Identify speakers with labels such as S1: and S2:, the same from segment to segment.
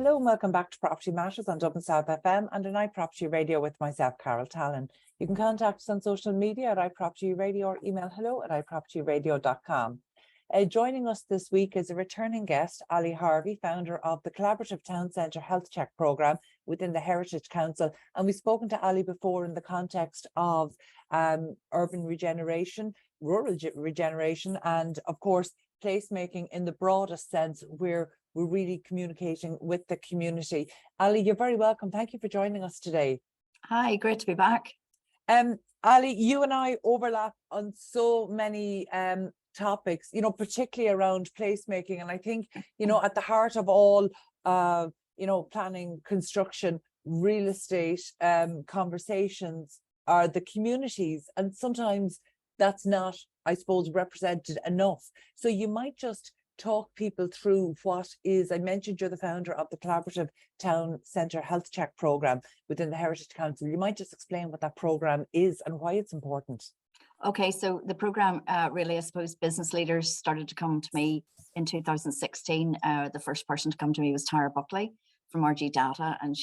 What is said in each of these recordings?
S1: Hello and welcome back to Property Matters on Dublin South FM and on iPropertyRadio with myself, Carol Tallon. You can contact us on social media at iPropertyRadio or email hello@iPropertyRadio.com. Joining us this week is a returning guest, Ali Harvey, founder of the Collaborative Town Centre Health Check Programme within the Heritage Council. And we've spoken to Ali before in the context of urban regeneration, rural regeneration, and of course, placemaking in the broadest sense, where we're really communicating with the community. Ali, you're very welcome. Thank you for joining us today.
S2: Hi, great to be back.
S1: Ali, you and I overlap on so many topics, particularly around placemaking. And I think, at the heart of all, planning, construction, real estate conversations are the communities. And sometimes that's not, I suppose, represented enough. So you might just talk people through what is, I mentioned you're the founder of the Collaborative Town Centre Health Check Programme within the Heritage Council. You might just explain what that programme is and why it's important.
S2: Okay, so the programme really, I suppose, business leaders started to come to me in 2016. The first person to come to me was Tara Buckley from RG Data, and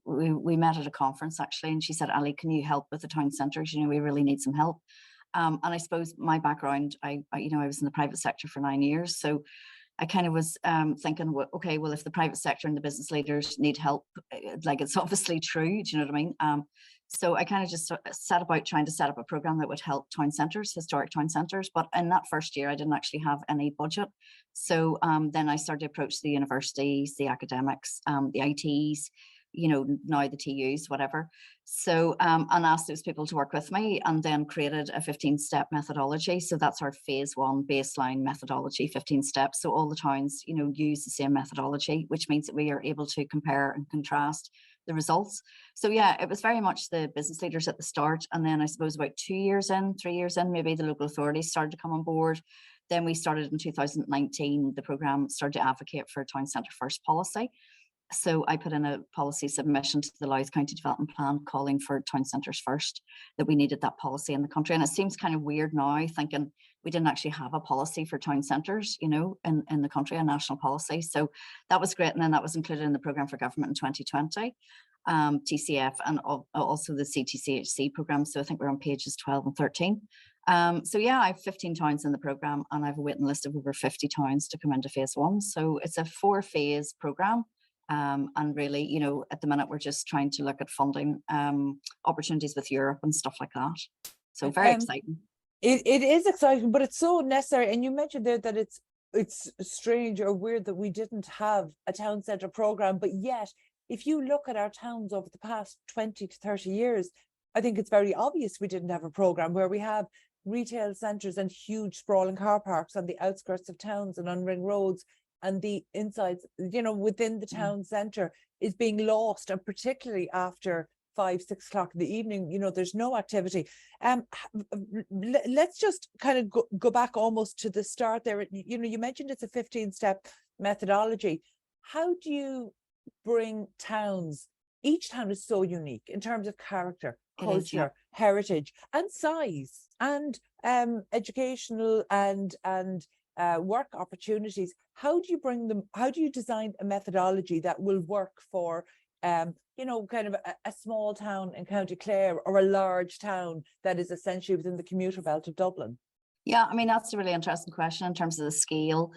S2: we met at a conference actually, and she said, Ali, can you help with the town centres? We really need some help. And I suppose my background, I was in the private sector for 9 years. So I kind of was thinking, well, okay, well, if the private sector and the business leaders need help, like it's obviously true, do you know what I mean? So I kind of just set about trying to set up a program that would help town centres, historic town centres. But in that first year, I didn't actually have any budget. So then I started to approach the universities, the academics, the ITs, now the TUs, whatever. So, and asked those people to work with me, and then created a 15-step methodology. So that's our phase one baseline methodology, 15 steps. So all the towns, use the same methodology, which means that we are able to compare and contrast the results. So yeah, it was very much the business leaders at the start. And then I suppose about 2 years in, 3 years in, maybe the local authorities started to come on board. Then we started in 2019, the programme started to advocate for a town centre first policy. So I put in a policy submission to the Louth County Development Plan calling for town centres first, that we needed that policy in the country. And it seems kind of weird now thinking we didn't actually have a policy for town centres, in the country, a national policy. So that was great. And then that was included in the programme for government in 2020, TCF, and also the CTCHC programme. So I think we're on pages 12 and 13. So yeah, I have 15 towns in the programme, and I have a waiting list of over 50 towns to come into phase one. So it's a 4-phase programme. And really, at the minute, we're just trying to look at funding opportunities with Europe and stuff like that. So very exciting.
S1: It is exciting, but it's so necessary. And you mentioned there that it's strange or weird that we didn't have a town centre programme, but yet, if you look at our towns over the past 20 to 30 years, I think it's very obvious we didn't have a programme where we have retail centres and huge sprawling car parks on the outskirts of towns and on ring roads. And the insides, within the town centre is being lost, and particularly after 5, 6 o'clock in the evening, there's no activity. Let's just kind of go back almost to the start there. You mentioned it's a 15-step methodology. How do you bring towns? Each town is so unique in terms of character, culture, heritage, and size, and educational and work opportunities. How do you bring them? How do you design a methodology that will work for, kind of a small town in County Clare, or a large town that is essentially within the commuter belt of Dublin?
S2: Yeah, I mean, that's a really interesting question in terms of the scale.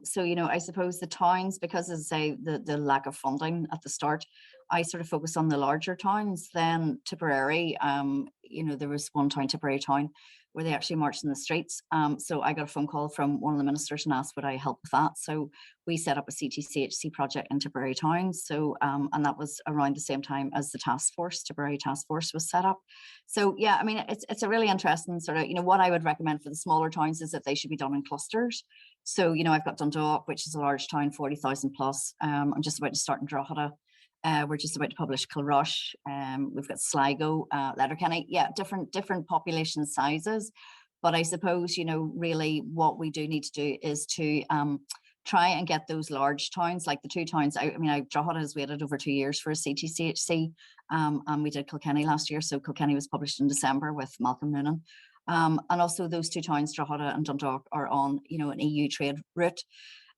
S2: So, I suppose the towns, because as I say, the lack of funding at the start, I sort of focus on the larger towns. Then Tipperary, there was one town, Tipperary town, where they actually marched in the streets. So I got a phone call from one of the ministers and asked would I help with that. So we set up a CTCHC project in Tipperary town. So and that was around the same time as the task force, Tipperary task force, was set up. So yeah, I mean, it's a really interesting sort of, what I would recommend for the smaller towns is that they should be done in clusters. So, I've got Dundalk, which is a large town, 40,000 plus. I'm just about to start in Drogheda. We're just about to publish Kilrush. We've got Sligo, Letterkenny. Yeah, different population sizes. But I suppose, really what we do need to do is to try and get those large towns, like the two towns. Drogheda has waited over 2 years for a CTCHC, and we did Kilkenny last year. So Kilkenny was published in December with Malcolm Noonan. And also those two towns, Drogheda and Dundalk, are on, an EU trade route.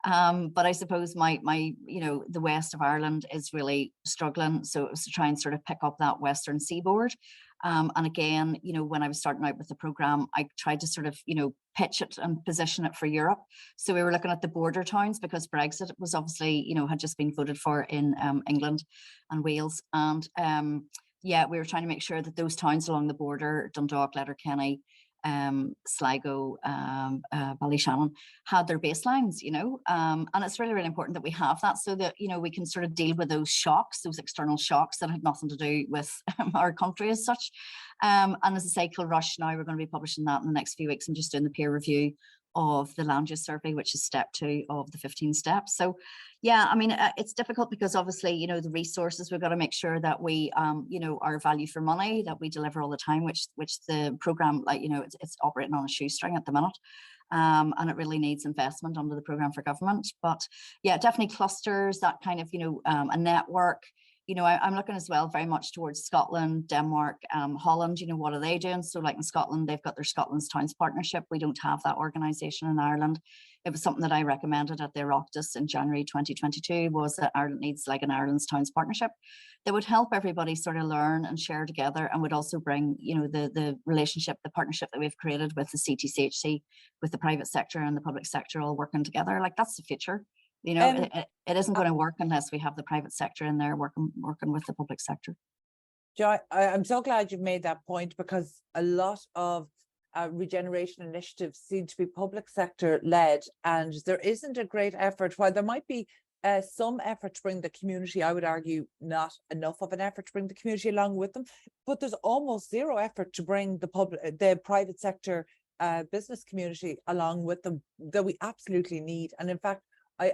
S2: But I suppose my the west of Ireland is really struggling. So it was to try and sort of pick up that western seaboard. And again, when I was starting out with the program, I tried to sort of, pitch it and position it for Europe. So we were looking at the border towns because Brexit was obviously, had just been voted for in England and Wales. And yeah, we were trying to make sure that those towns along the border, Dundalk, Letterkenny, Sligo, Ballyshannon, had their baselines, and it's really, really important that we have that so that, we can sort of deal with those shocks, those external shocks that had nothing to do with our country as such. And as I say, Kilrush, now we're going to be publishing that in the next few weeks. I'm just doing the peer review of the land use survey, which is step 2 of the 15 steps. So yeah, I mean, it's difficult because obviously, the resources, we've got to make sure that we, our value for money, that we deliver all the time, which the program, it's operating on a shoestring at the minute. And it really needs investment under the program for government. But yeah, definitely clusters, that kind of, a network. I'm looking as well very much towards Scotland, Denmark, Holland. What are they doing? So like in Scotland, they've got their Scotland's Towns Partnership. We don't have that organisation in Ireland. It was something that I recommended at the Oireachtas in January 2022, was that Ireland needs like an Ireland's Towns Partnership that would help everybody sort of learn and share together, and would also bring, the relationship, the partnership that we've created with the CTCHC, with the private sector and the public sector all working together. Like, that's the future. It isn't going to work unless we have the private sector in there working with the public sector.
S1: Jo, I'm so glad you've made that point, because a lot of regeneration initiatives seem to be public sector led, and there isn't a great effort. While there might be some effort to bring the community, I would argue not enough of an effort to bring the community along with them, but there's almost zero effort to bring the private sector business community along with them, that we absolutely need. And in fact,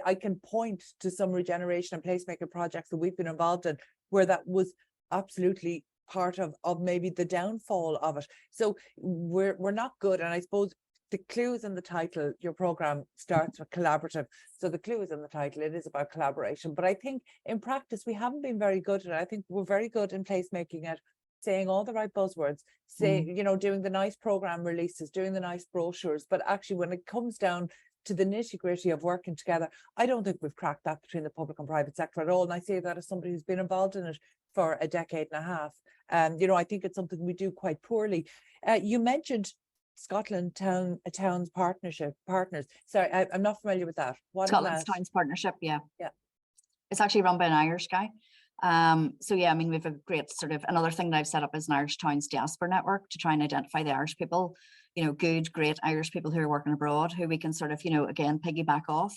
S1: I can point to some regeneration and placemaking projects that we've been involved in where that was absolutely part of maybe the downfall of it. So we're not good. And I suppose the clue is in the title. Your program starts with collaborative. So the clue is in the title. It is about collaboration. But I think in practice, we haven't been very good at it. I think we're very good in placemaking at saying all the right buzzwords, doing the nice program releases, doing the nice brochures. But actually, when it comes down to the nitty-gritty of working together, I don't think we've cracked that between the public and private sector at all. And I say that as somebody who's been involved in it for a decade and a half. I think it's something we do quite poorly. You mentioned Scotland Towns Partners. Sorry, I'm not familiar with that. What
S2: Scotland's
S1: is that?
S2: Towns Partnership, yeah.
S1: Yeah.
S2: It's actually run by an Irish guy. So yeah, I mean, we've a great sort of, another thing that I've set up is an Irish Towns Diaspora Network to try and identify the Irish people, good, great Irish people who are working abroad, who we can sort of, again, piggyback off.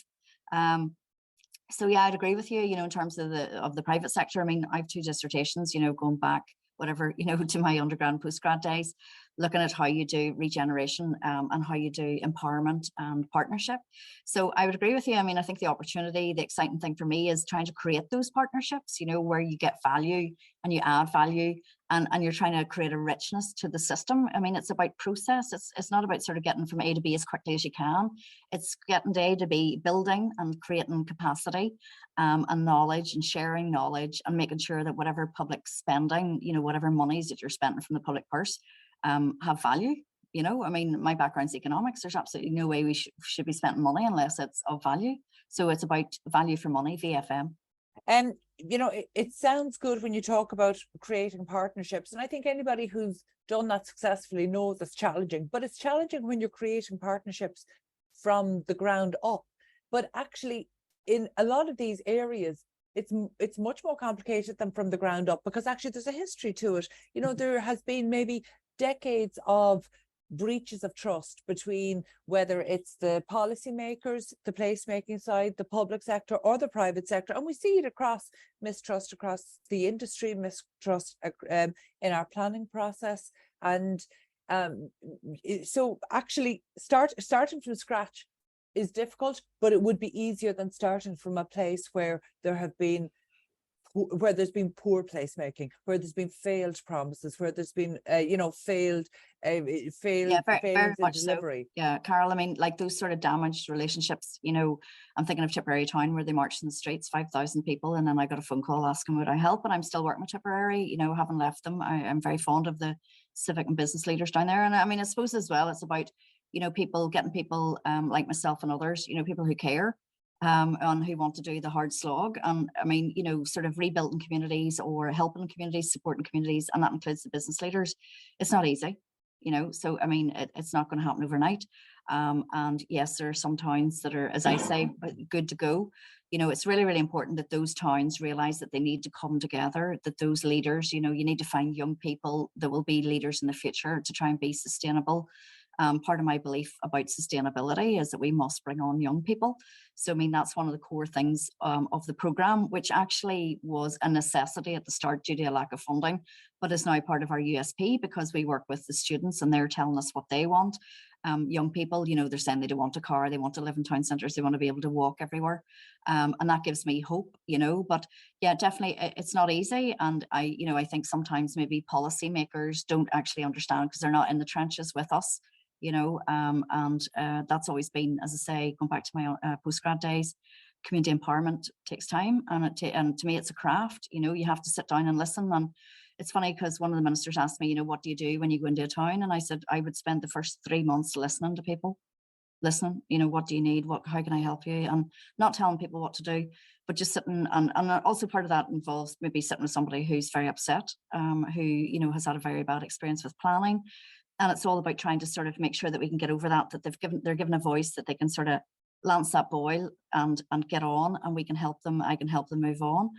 S2: So yeah, I'd agree with you, in terms of the private sector. I mean, I have 2 dissertations, going back, whatever, to my undergrad and postgrad days, looking at how you do regeneration and how you do empowerment and partnership. So I would agree with you. I mean, I think the opportunity, the exciting thing for me is trying to create those partnerships, where you get value and you add value, and you're trying to create a richness to the system. I mean, it's about process. It's not about sort of getting from A to B as quickly as you can. It's getting to A to B, building and creating capacity and knowledge, and sharing knowledge, and making sure that whatever public spending, whatever monies that you're spending from the public purse have value. I mean, my background's economics. There's absolutely no way we should be spending money unless it's of value. So it's about value for money, VFM.
S1: And it sounds good when you talk about creating partnerships, and I think anybody who's done that successfully knows it's challenging. But it's challenging when you're creating partnerships from the ground up. But actually, in a lot of these areas, it's much more complicated than from the ground up, because actually there's a history to it. There has been maybe decades of breaches of trust between, whether it's the policymakers, the placemaking side, the public sector, or the private sector. And we see it across mistrust across the industry, mistrust in our planning process. And so actually starting from scratch is difficult, but it would be easier than starting from a place where there's been poor placemaking, where there's been failed promises, where there's been failed
S2: very much
S1: delivery.
S2: So. Yeah, Carol, I mean, like those sort of damaged relationships, I'm thinking of Tipperary Town, where they marched in the streets, 5,000 people, and then I got a phone call asking would I help, and I'm still working with Tipperary, haven't left them. I'm very fond of the civic and business leaders down there. And I mean, I suppose as well, it's about getting people like myself and others, people who care, on who want to do the hard slog. And I mean, you know, sort of rebuilding communities or helping communities, supporting communities, and that includes the business leaders. It's not easy, you know, so I mean, it's not going to happen overnight. And yes, there are some towns that are, as I say, good to go. You know, it's really, really important that those towns realize that they need to come together, that those leaders, you know, you need to find young people that will be leaders in the future to try and be sustainable. Part of my belief about sustainability is that we must bring on young people. So, I mean, that's one of the core things of the programme, which actually was a necessity at the start due to a lack of funding, but is now part of our USP because we work with the students and they're telling us what they want. Young people, you know, they're saying they don't want a car, they want to live in town centres, they want to be able to walk everywhere. And that gives me hope, you know, but yeah, definitely it's not easy. And I think sometimes maybe policymakers don't actually understand because they're not in the trenches with us. You know, and that's always been, as I say, going back to my postgrad days, community empowerment takes time, and to me it's a craft. You know, you have to sit down and listen. And it's funny because one of the ministers asked me, you know, what do you do when you go into a town? And I said I would spend the first 3 months listening to people, listening. You know, what do you need? How can I help you? And not telling people what to do, but just sitting. And also part of that involves maybe sitting with somebody who's very upset, who, you know, has had a very bad experience with planning. And it's all about trying to sort of make sure that we can get over that, that they're given a voice, that they can sort of lance that boil and get on, and we can help them. I can help them move on.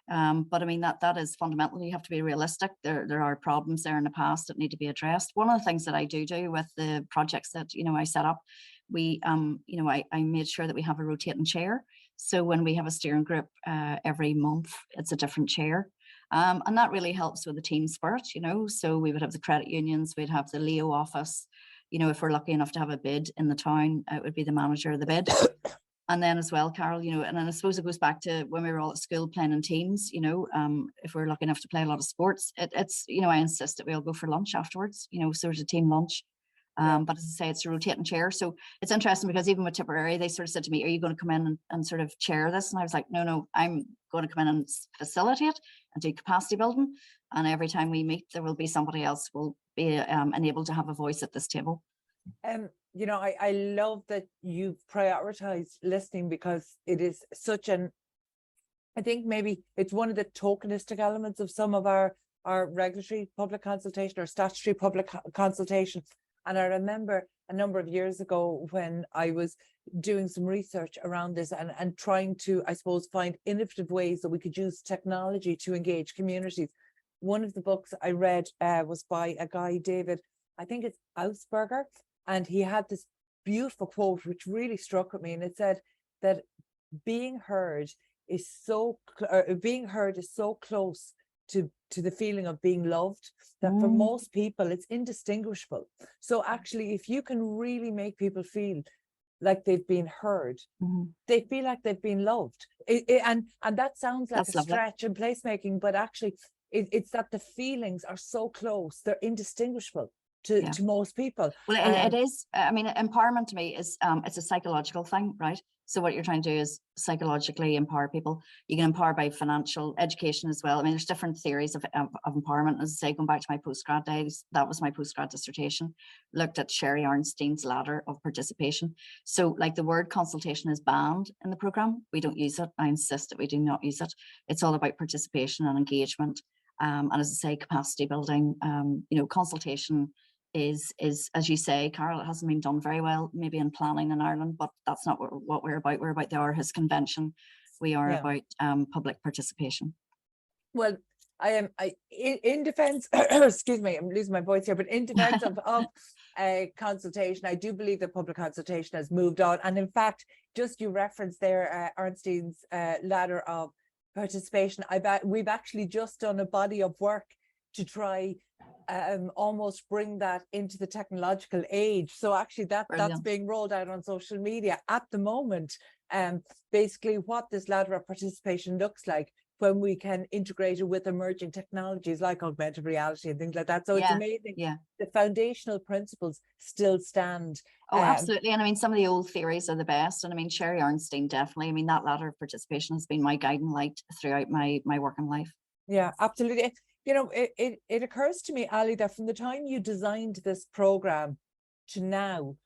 S2: But I mean, that is fundamental. You have to be realistic. There are problems there in the past that need to be addressed. One of the things that I do with the projects that, you know, I set up, we, you know, I made sure that we have a rotating chair. So when we have a steering group every month, it's a different chair. And that really helps with the team spirit, you know. So we would have the credit unions, we'd have the Leo office. You know, if we're lucky enough to have a bid in the town, it would be the manager of the bid. And then as well, Carol, you know, and then I suppose it goes back to when we were all at school playing in teams, you know, if we're lucky enough to play a lot of sports, it's, you know, I insist that we all go for lunch afterwards, you know, so there's a team lunch. But as I say, it's a rotating chair. So it's interesting because even with Tipperary, they sort of said to me, are you going to come in and sort of chair this? And I was like, no, I'm going to come in and facilitate and do capacity building. And every time we meet, there will be somebody else will be enabled to have a voice at this table.
S1: You know, I love that you've prioritized listening because it is such I think maybe it's one of the tokenistic elements of some of our regulatory public consultation or statutory public consultation. And I remember a number of years ago when I was doing some research around this and trying to, I suppose, find innovative ways that we could use technology to engage communities. One of the books I read was by a guy, David, I think it's Ausberger, and he had this beautiful quote which really struck with me, and it said that being heard is so close to the feeling of being loved that for most people it's indistinguishable. So actually, if you can really make people feel like they've been heard, they feel like they've been loved. And that sounds like a stretch in placemaking, but actually it's that the feelings are so close, they're indistinguishable to most people.
S2: Well, it is. I mean, empowerment to me is it's a psychological thing, right? So what you're trying to do is psychologically empower people. You can empower by financial education as well. I mean, there's different theories of empowerment. As I say, going back to my postgrad days, that was my postgrad dissertation, looked at Sherry Arnstein's ladder of participation. So like the word consultation is banned in the programme. We don't use it. I insist that we do not use it. It's all about participation and engagement. And as I say, capacity building, you know, consultation is as you say, Carol, it hasn't been done very well maybe in planning in Ireland, but that's not what we're about. We're about the Aarhus Convention. We are about public participation.
S1: Well, I am in defense excuse me, I'm losing my voice here, but in defense of consultation, I do believe that public consultation has moved on. And in fact, just you referenced there Arnstein's ladder of participation. We've actually just done a body of work to try almost bring that into the technological age. So actually that's being rolled out on social media at the moment. Basically what this ladder of participation looks like when we can integrate it with emerging technologies like augmented reality and things like that. So it's amazing. The foundational principles still stand.
S2: Oh, absolutely. And I mean, some of the old theories are the best. And I mean, Sherry Arnstein, definitely. I mean, that ladder of participation has been my guiding light throughout my working life.
S1: Yeah, absolutely. You know, it occurs to me, Ali, that from the time you designed this program to now,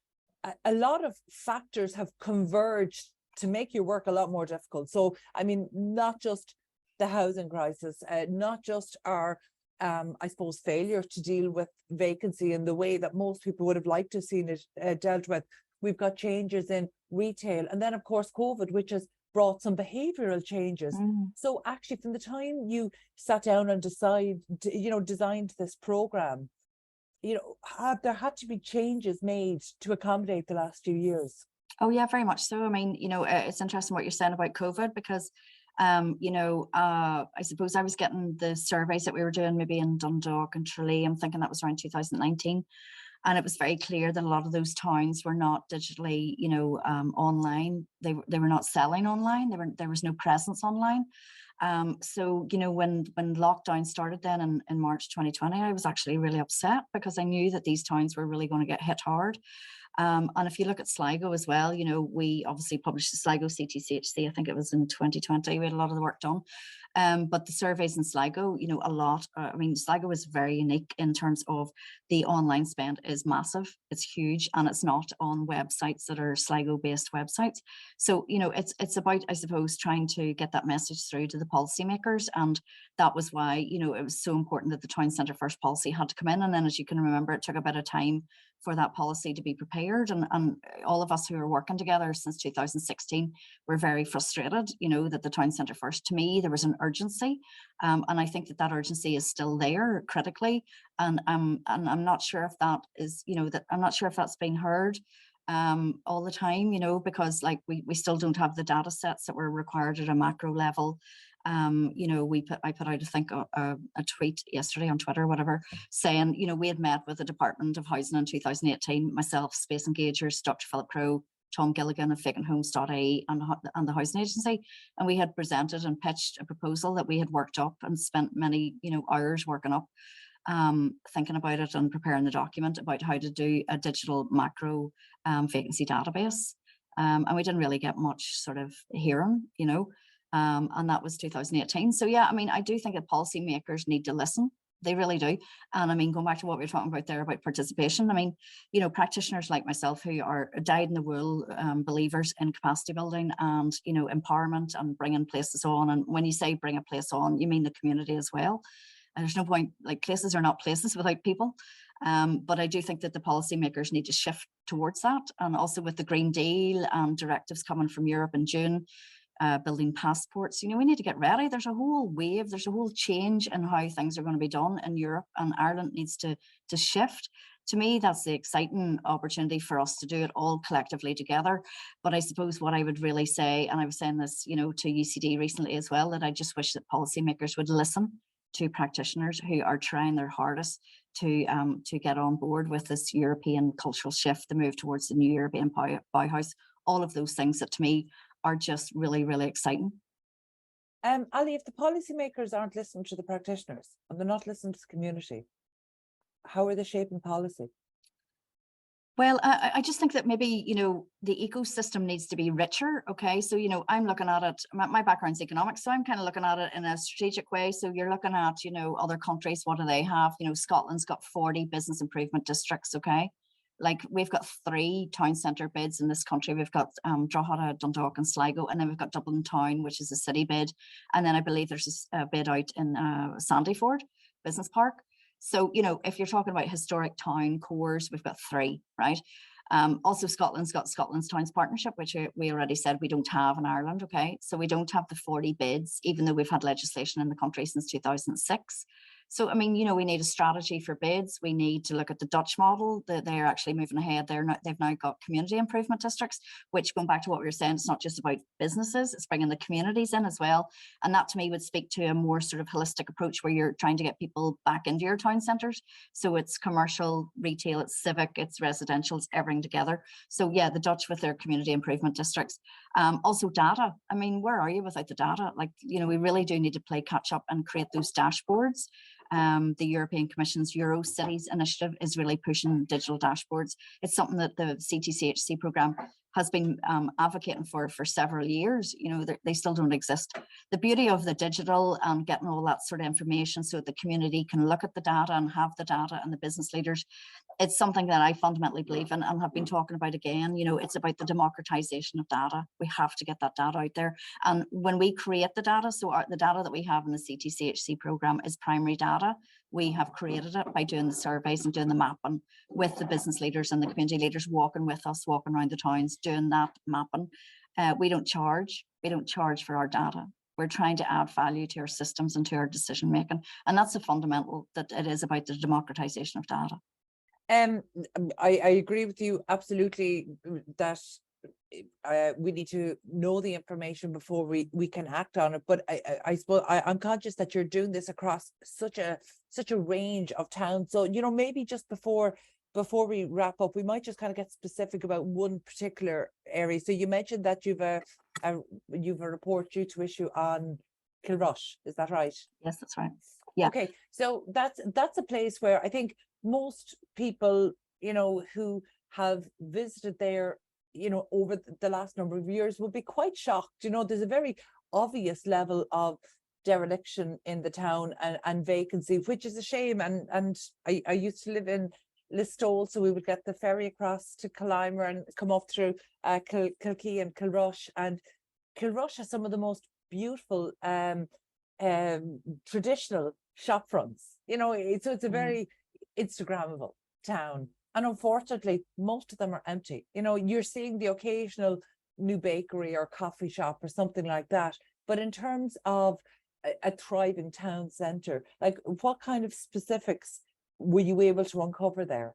S1: a lot of factors have converged to make your work a lot more difficult. So, I mean, not just the housing crisis, not just our, I suppose, failure to deal with vacancy in the way that most people would have liked to have seen it dealt with. We've got changes in retail, and then of course COVID, which has brought some behavioural changes. So actually, from the time you sat down and designed this programme, there had to be changes made to accommodate the last few years.
S2: Oh yeah, very much so. I mean, it's interesting what you're saying about COVID, because I suppose I was getting the surveys that we were doing maybe in Dundalk and Tralee. I'm thinking that was around 2019. And it was very clear that a lot of those towns were not digitally, online. They were not selling online. There was no presence online. So, when lockdown started then in March 2020, I was actually really upset because I knew that these towns were really going to get hit hard. And if you look at Sligo as well, we obviously published the Sligo CTCHC, I think it was in 2020, we had a lot of the work done. But the surveys in Sligo, Sligo is very unique in terms of the online spend is massive. It's huge, and it's not on websites that are Sligo-based websites. So, it's about, I suppose, trying to get that message through to the policymakers. And that was why, it was so important that the Town Centre First policy had to come in. And then, as you can remember, it took a bit of time for that policy to be prepared. And all of us who are working together since 2016 were very frustrated, that the Town Centre First, to me, there was an urgency. And I think that urgency is still there critically. And I'm not sure if that is, I'm not sure if that's being heard all the time, because like we still don't have the data sets that were required at a macro level. I put out, I think, a tweet yesterday on Twitter, whatever, saying, we had met with the Department of Housing in 2018, myself, Space Engagers, Dr. Philip Crowe, Tom Gilligan of vacanthomes.ie and the Housing Agency. And we had presented and pitched a proposal that we had worked up and spent many, hours working up, thinking about it and preparing the document about how to do a digital macro vacancy database. And we didn't really get much sort of hearing, and that was 2018. So yeah, I do think that policymakers need to listen. They really do. And going back to what we were talking about there about participation, practitioners like myself who are dyed-in-the-wool believers in capacity building and, empowerment and bringing places on. And when you say bring a place on, you mean the community as well. And there's no point, like, places are not places without people. But I do think that the policymakers need to shift towards that. And also with the Green Deal and directives coming from Europe in June, building passports, we need to get ready. There's a whole wave, there's a whole change in how things are going to be done in Europe, and Ireland needs to shift. To me, that's the exciting opportunity for us to do it all collectively together. But I suppose what I would really say, and I was saying this, to UCD recently as well, that I just wish that policymakers would listen to practitioners who are trying their hardest to get on board with this European cultural shift, the move towards the new European Bauhaus, all of those things that to me are just really, really exciting.
S1: Ali, if the policymakers aren't listening to the practitioners and they're not listening to the community, how are they shaping policy?
S2: Well, I just think that maybe, the ecosystem needs to be richer. Okay. So, I'm looking at it, my background's economics, so I'm kind of looking at it in a strategic way. So you're looking at, other countries, what do they have? Scotland's got 40 business improvement districts. Okay. Like we've got 3 town centre bids in this country. We've got Drogheda, Dundalk and Sligo, and then we've got Dublin Town, which is a city bid. And then I believe there's a bid out in Sandyford Business Park. So, if you're talking about historic town cores, we've got 3, right? Also, Scotland's got Scotland's Towns Partnership, which we already said we don't have in Ireland, okay? So we don't have the 40 bids, even though we've had legislation in the country since 2006. So, we need a strategy for bids. We need to look at the Dutch model, that they're actually moving ahead. They've now got community improvement districts, which, going back to what we were saying, it's not just about businesses, it's bringing the communities in as well. And that to me would speak to a more sort of holistic approach where you're trying to get people back into your town centres. So it's commercial, retail, it's civic, it's residential, it's everything together. So yeah, the Dutch with their community improvement districts. Also data. Where are you without the data? Like, we really do need to play catch up and create those dashboards. The European Commission's Eurocities initiative is really pushing digital dashboards. It's something that the CTCHC programme has been advocating for several years. You know, they still don't exist. The beauty of the digital and getting all that sort of information so that the community can look at the data and have the data, and the business leaders, it's something that I fundamentally believe in and have been talking about again. You know, it's about the democratization of data. We have to get that data out there. And when we create the data, so the data that we have in the CTCHC program is primary data. We have created it by doing the surveys and doing the mapping with the business leaders and the community leaders walking with us, walking around the towns, doing that mapping. We don't charge for our data. We're trying to add value to our systems and to our decision making. And that's a fundamental, that it is about the democratization of data.
S1: I agree with you absolutely that we need to know the information before we can act on it. But I suppose I'm conscious that you're doing this across such a range of towns. So, you know, maybe just before we wrap up, we might just kind of get specific about one particular area. So you mentioned that you've a report due to issue on Kilrush. Is that right?
S2: Yes, that's right. Yeah.
S1: Okay, so that's a place where I think most people, you know, who have visited there, you know, over the last number of years will be quite shocked. You know, there's a very obvious level of dereliction in the town and vacancy, which is a shame. And I used to live in Listowel, so we would get the ferry across to Killimer and come up through Kilkee and Kilrush. And Kilrush has some of the most beautiful traditional shop fronts. You know, it's a very Instagrammable town. And unfortunately, most of them are empty. You know, you're seeing the occasional new bakery or coffee shop or something like that. But in terms of a thriving town centre, like what kind of specifics were you able to uncover there?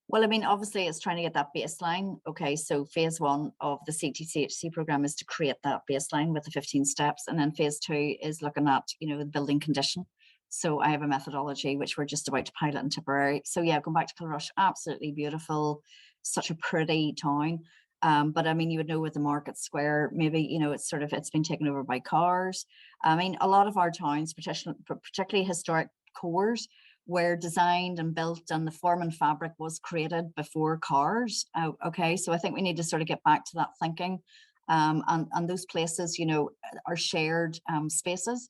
S2: Well, I mean, obviously it's trying to get that baseline. Okay, so phase 1 of the CTCHC program is to create that baseline with the 15 steps. And then phase 2 is looking at, you know, the building condition. So I have a methodology which we're just about to pilot in Tipperary. So yeah, going back to Kilrush, absolutely beautiful, such a pretty town. But I mean, you would know with the market square, maybe, you know, it's been taken over by cars. I mean, a lot of our towns, particularly historic cores, were designed and built, and the form and fabric was created before cars. Okay, so I think we need to sort of get back to that thinking. And those places, you know, are shared spaces.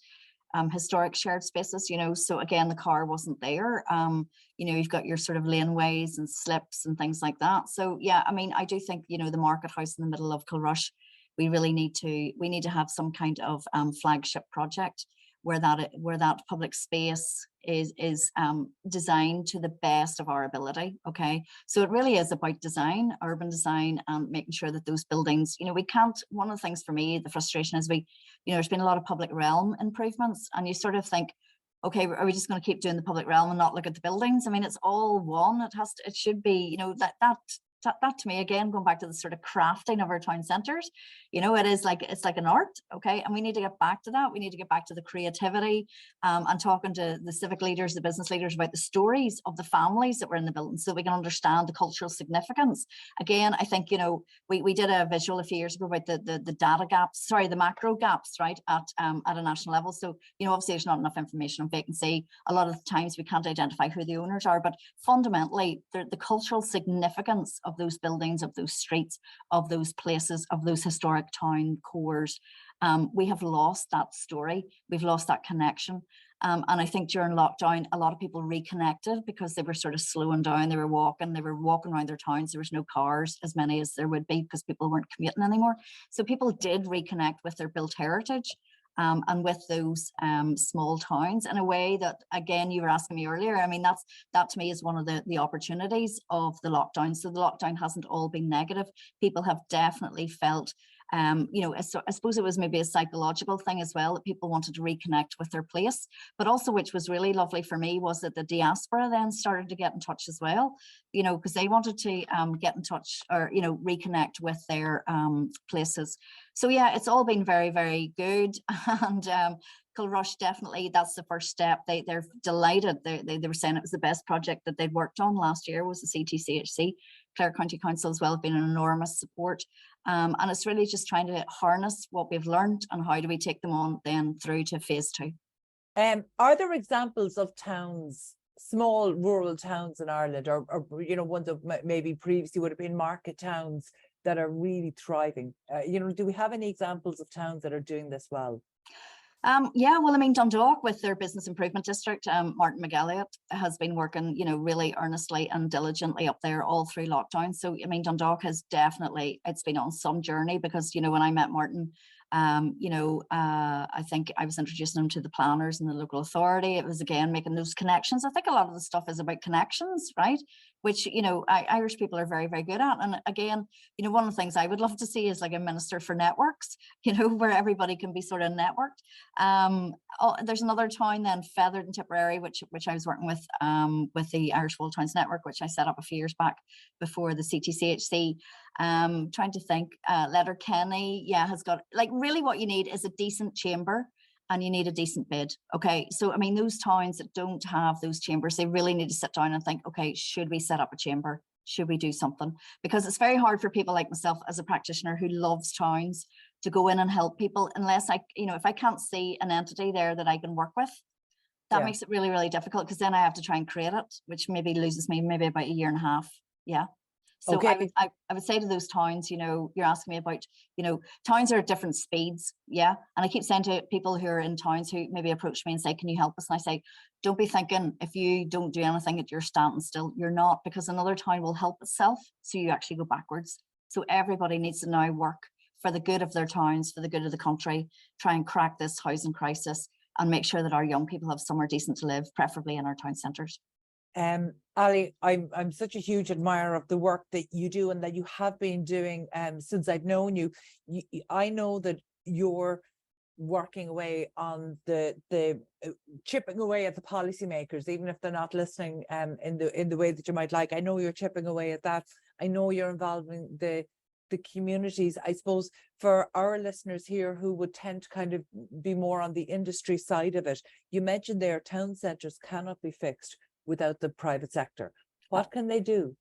S2: Historic shared spaces, you know, so again, the car wasn't there. You know, you've got your sort of laneways and slips and things like that. So yeah, I mean, I do think, you know, the market house in the middle of Kilrush, we need to have some kind of flagship project where that public space is designed to the best of our ability. Okay, so it really is about design, urban design, and making sure that those buildings, you know, we can't, one of the things for me, the frustration is you know, there's been a lot of public realm improvements, and you sort of think, okay, are we just going to keep doing the public realm and not look at the buildings? I mean, it's all one. It should be, you know, that to me, again, going back to the sort of crafting of our town centres, you know, it's like an art. Okay, and we need to get back to that. We need to get back to the creativity, and talking to the civic leaders, the business leaders, about the stories of the families that were in the building, so we can understand the cultural significance. Again, I think, you know, we did a visual a few years ago about the data gaps, sorry, the macro gaps, right, at a national level. So, you know, obviously there's not enough information on vacancy. A lot of the times we can't identify who the owners are, but fundamentally the cultural significance of those buildings, of those streets, of those places, of those historic town cores, we have lost that story. We've lost that connection. And I think during lockdown, a lot of people reconnected because they were sort of slowing down. They were walking around their towns. There was no cars, as many as there would be, because people weren't commuting anymore. So people did reconnect with their built heritage. And with those small towns in a way that, again, you were asking me earlier, I mean, that to me is one of the opportunities of the lockdown. So the lockdown hasn't all been negative. People have definitely felt, you know, I suppose it was maybe a psychological thing as well, that people wanted to reconnect with their place. But also, which was really lovely for me, was that the diaspora then started to get in touch as well, you know, because they wanted to get in touch, or, you know, reconnect with their places. So yeah, it's all been very, very good. And Kilrush, definitely, that's the first step. They're delighted. They were saying it was the best project that they'd worked on last year, was the CTCHC. Clare County Council as well have been an enormous support. And it's really just trying to harness what we've learned and how do we take them on then through to phase 2.
S1: Are there examples of towns, small rural towns in Ireland, or you know, ones that maybe previously would have been market towns, that are really thriving? Do we have any examples of towns that are doing this well?
S2: Yeah, well, I mean, Dundalk with their business improvement district, Martin McElliott has been working, really earnestly and diligently up there all through lockdown. So, I mean, Dundalk has definitely, it's been on some journey because, when I met Martin, I think I was introducing him to the planners and the local authority. It was, again, making those connections. I think a lot of the stuff is about connections, right? Which, Irish people are very, very good at. And again, one of the things I would love to see is like a minister for networks, where everybody can be sort of networked. There's another town then, Feathered and Tipperary, which I was working with the Irish World Towns Network, which I set up a few years back before the CTCHC. Trying to think, Letterkenny, has got, like, really what you need is a decent chamber and you need a decent bid. Okay, so I mean, those towns that don't have those chambers, they really need to sit down and think, okay, should we set up a chamber? Should we do something? Because it's very hard for people like myself as a practitioner who loves towns to go in and help people unless if I can't see an entity there that I can work with. That makes it really, really difficult because then I have to try and create it, which maybe loses me maybe about a year and a half. Yeah. So
S1: okay.
S2: I would say to those towns, you're asking me about, towns are at different speeds. Yeah. And I keep saying to people who are in towns who maybe approach me and say, can you help us? And I say, don't be thinking if you don't do anything that you're standing still, you're not, because another town will help itself. So you actually go backwards. So everybody needs to now work for the good of their towns, for the good of the country, try and crack this housing crisis and make sure that our young people have somewhere decent to live, preferably in our town centres.
S1: Ali, I'm such a huge admirer of the work that you do and that you have been doing since I've known you. I know that you're working away on the chipping away at the policymakers, even if they're not listening in the way that you might like. I know you're chipping away at that. I know you're involving the communities. I suppose for our listeners here who would tend to kind of be more on the industry side of it, you mentioned there town centres cannot be fixed without the private sector. What can they do?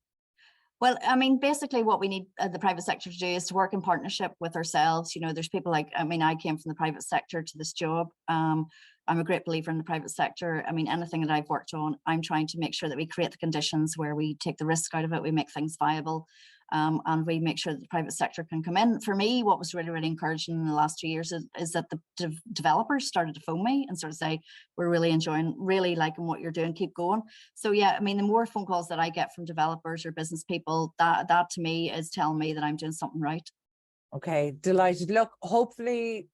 S2: Well, I mean, basically what we need the private sector to do is to work in partnership with ourselves. There's people like, I mean, I came from the private sector to this job. I'm a great believer in the private sector. I mean, anything that I've worked on, I'm trying to make sure that we create the conditions where we take the risk out of it, we make things viable, and we make sure that the private sector can come in. For me, what was really, really encouraging in the last 2 years is that the developers started to phone me and sort of say, we're really enjoying, really liking what you're doing, keep going. So yeah, I mean, the more phone calls that I get from developers or business people, that to me is telling me that I'm doing something right.
S1: Okay, delighted. Look, hopefully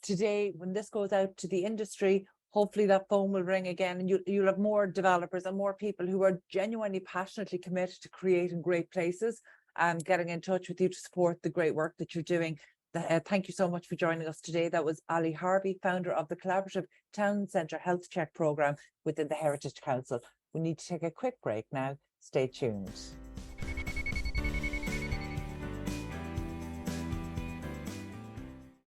S1: today, when this goes out to the industry, hopefully that phone will ring again and you'll have more developers and more people who are genuinely passionately committed to creating great places and getting in touch with you to support the great work that you're doing. Thank you so much for joining us today. That was Ali Harvey, founder of the collaborative Town Centre Health Check programme within the Heritage Council. We need to take a quick break now. Stay tuned.